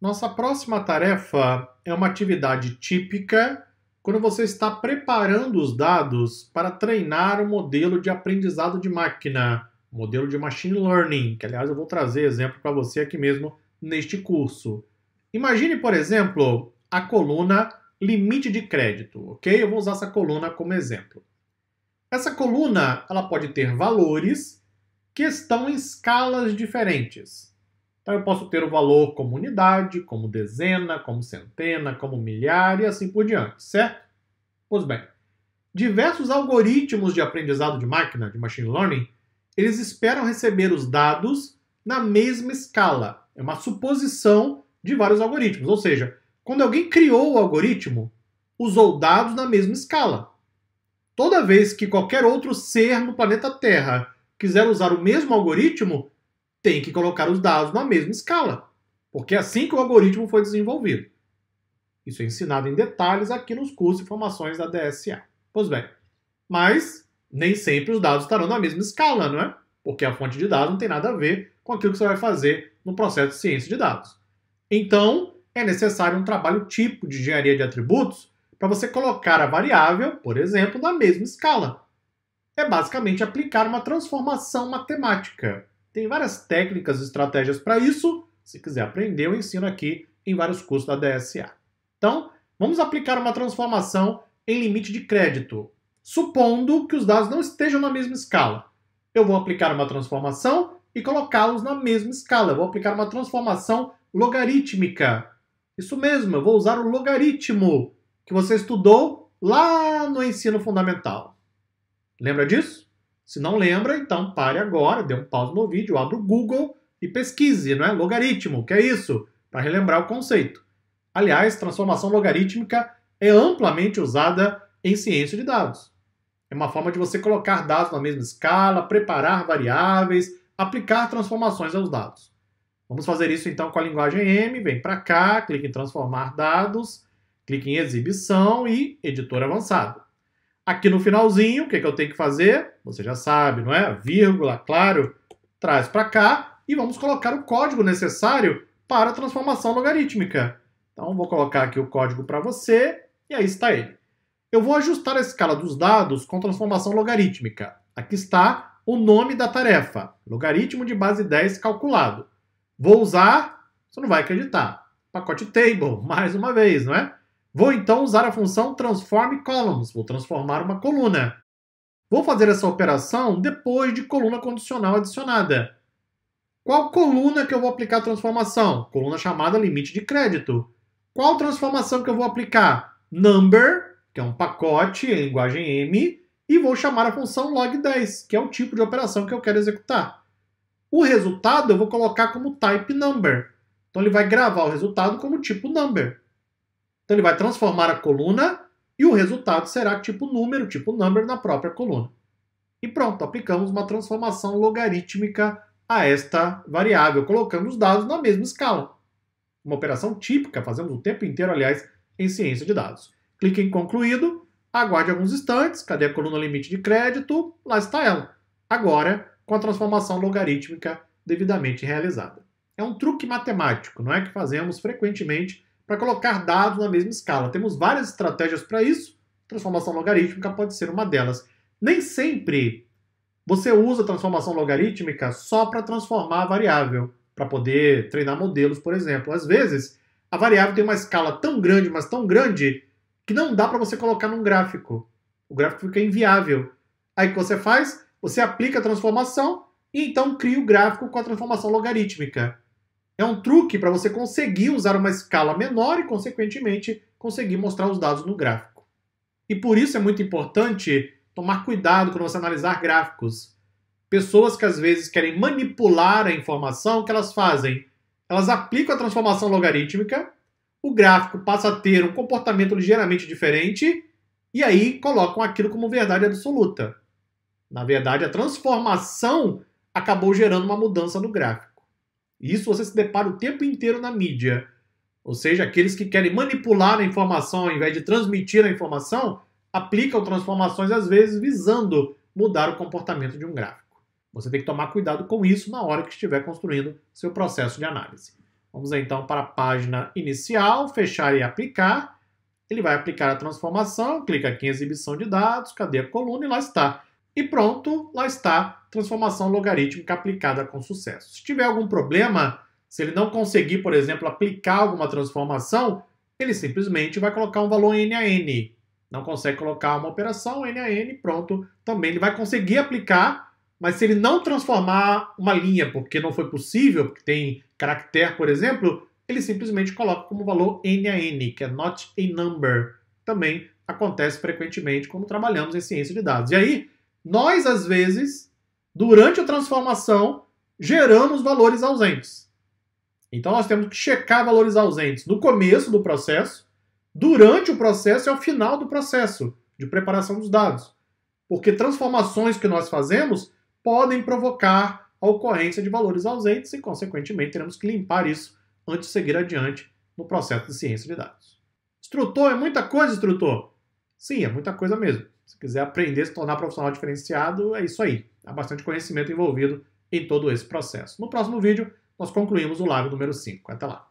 Nossa próxima tarefa é uma atividade típica quando você está preparando os dados para treinar o modelo de aprendizado de máquina, o modelo de machine learning, que aliás eu vou trazer exemplo para você aqui mesmo neste curso. Imagine, por exemplo, a coluna limite de crédito, ok? Eu vou usar essa coluna como exemplo. Essa coluna ela pode ter valores que estão em escalas diferentes. Então eu posso ter o valor como unidade, como dezena, como centena, como milhar e assim por diante, certo? Pois bem, diversos algoritmos de aprendizado de máquina, de machine learning, eles esperam receber os dados na mesma escala. É uma suposição de vários algoritmos, ou seja, quando alguém criou o algoritmo, usou dados na mesma escala. Toda vez que qualquer outro ser no planeta Terra quiser usar o mesmo algoritmo, tem que colocar os dados na mesma escala, porque é assim que o algoritmo foi desenvolvido. Isso é ensinado em detalhes aqui nos cursos de informações da DSA. Pois bem, mas nem sempre os dados estarão na mesma escala, não é? Porque a fonte de dados não tem nada a ver com aquilo que você vai fazer no processo de ciência de dados. Então, é necessário um trabalho tipo de engenharia de atributos para você colocar a variável, por exemplo, na mesma escala. É basicamente aplicar uma transformação matemática. Tem várias técnicas e estratégias para isso. Se quiser aprender, eu ensino aqui em vários cursos da DSA. Então, vamos aplicar uma transformação em limite de crédito, supondo que os dados não estejam na mesma escala. Eu vou aplicar uma transformação e colocá-los na mesma escala. Eu vou aplicar uma transformação logarítmica. Isso mesmo, eu vou usar o logaritmo que você estudou lá no ensino fundamental. Lembra disso? Se não lembra, então pare agora, dê um pause no vídeo, abra o Google e pesquise, não é? Logaritmo, que é isso? Para relembrar o conceito. Aliás, transformação logarítmica é amplamente usada em ciência de dados. É uma forma de você colocar dados na mesma escala, preparar variáveis, aplicar transformações aos dados. Vamos fazer isso então com a linguagem M. Vem para cá, clique em transformar dados, clique em exibição e editor avançado. Aqui no finalzinho, o que eu tenho que fazer? Você já sabe, não é? Vírgula, claro, traz para cá e vamos colocar o código necessário para a transformação logarítmica. Então, vou colocar aqui o código para você e aí está ele. Eu vou ajustar a escala dos dados com transformação logarítmica. Aqui está o nome da tarefa, logaritmo de base 10 calculado. Vou usar, você não vai acreditar, pacote table, mais uma vez, não é? Vou então usar a função transform columns, vou transformar uma coluna. Vou fazer essa operação depois de coluna condicional adicionada. Qual coluna que eu vou aplicar a transformação? Coluna chamada limite de crédito. Qual transformação que eu vou aplicar? Number, que é um pacote em linguagem M, e vou chamar a função log10, que é o tipo de operação que eu quero executar. O resultado eu vou colocar como type number. Então ele vai gravar o resultado como tipo number. Então ele vai transformar a coluna e o resultado será tipo número, tipo number na própria coluna. E pronto, aplicamos uma transformação logarítmica a esta variável, colocando os dados na mesma escala. Uma operação típica, fazemos o tempo inteiro, aliás, em ciência de dados. Clique em concluído, aguarde alguns instantes, cadê a coluna limite de crédito? Lá está ela. Agora, com a transformação logarítmica devidamente realizada. É um truque matemático, não é, que fazemos frequentemente para colocar dados na mesma escala. Temos várias estratégias para isso. Transformação logarítmica pode ser uma delas. Nem sempre você usa a transformação logarítmica só para transformar a variável, para poder treinar modelos, por exemplo. Às vezes, a variável tem uma escala tão grande, mas tão grande, que não dá para você colocar num gráfico. O gráfico fica inviável. Aí o que você faz? Você aplica a transformação e então cria o gráfico com a transformação logarítmica. É um truque para você conseguir usar uma escala menor e, consequentemente, conseguir mostrar os dados no gráfico. E por isso é muito importante tomar cuidado quando você analisar gráficos. Pessoas que às vezes querem manipular a informação, o que elas fazem? Elas aplicam a transformação logarítmica, o gráfico passa a ter um comportamento ligeiramente diferente e aí colocam aquilo como verdade absoluta. Na verdade, a transformação acabou gerando uma mudança no gráfico. Isso você se depara o tempo inteiro na mídia. Ou seja, aqueles que querem manipular a informação ao invés de transmitir a informação, aplicam transformações às vezes visando mudar o comportamento de um gráfico. Você tem que tomar cuidado com isso na hora que estiver construindo seu processo de análise. Vamos então para a página inicial, fechar e aplicar. Ele vai aplicar a transformação, clica aqui em exibição de dados, cadê a coluna e lá está. E pronto, lá está, transformação logarítmica aplicada com sucesso. Se tiver algum problema, se ele não conseguir, por exemplo, aplicar alguma transformação, ele simplesmente vai colocar um valor em NaN. Não consegue colocar uma operação, NaN, pronto. Também ele vai conseguir aplicar, mas se ele não transformar uma linha, porque não foi possível, porque tem caractere, por exemplo, ele simplesmente coloca como valor NaN, que é not a number. Também acontece frequentemente quando trabalhamos em ciência de dados. E aí, nós, às vezes, durante a transformação, geramos valores ausentes. Então, nós temos que checar valores ausentes no começo do processo, durante o processo e ao final do processo de preparação dos dados. Porque transformações que nós fazemos podem provocar a ocorrência de valores ausentes e, consequentemente, teremos que limpar isso antes de seguir adiante no processo de ciência de dados. Instrutor, é muita coisa, instrutor? Sim, é muita coisa mesmo. Se quiser aprender a se tornar profissional diferenciado, é isso aí. Há bastante conhecimento envolvido em todo esse processo. No próximo vídeo, nós concluímos o lab número 5. Até lá.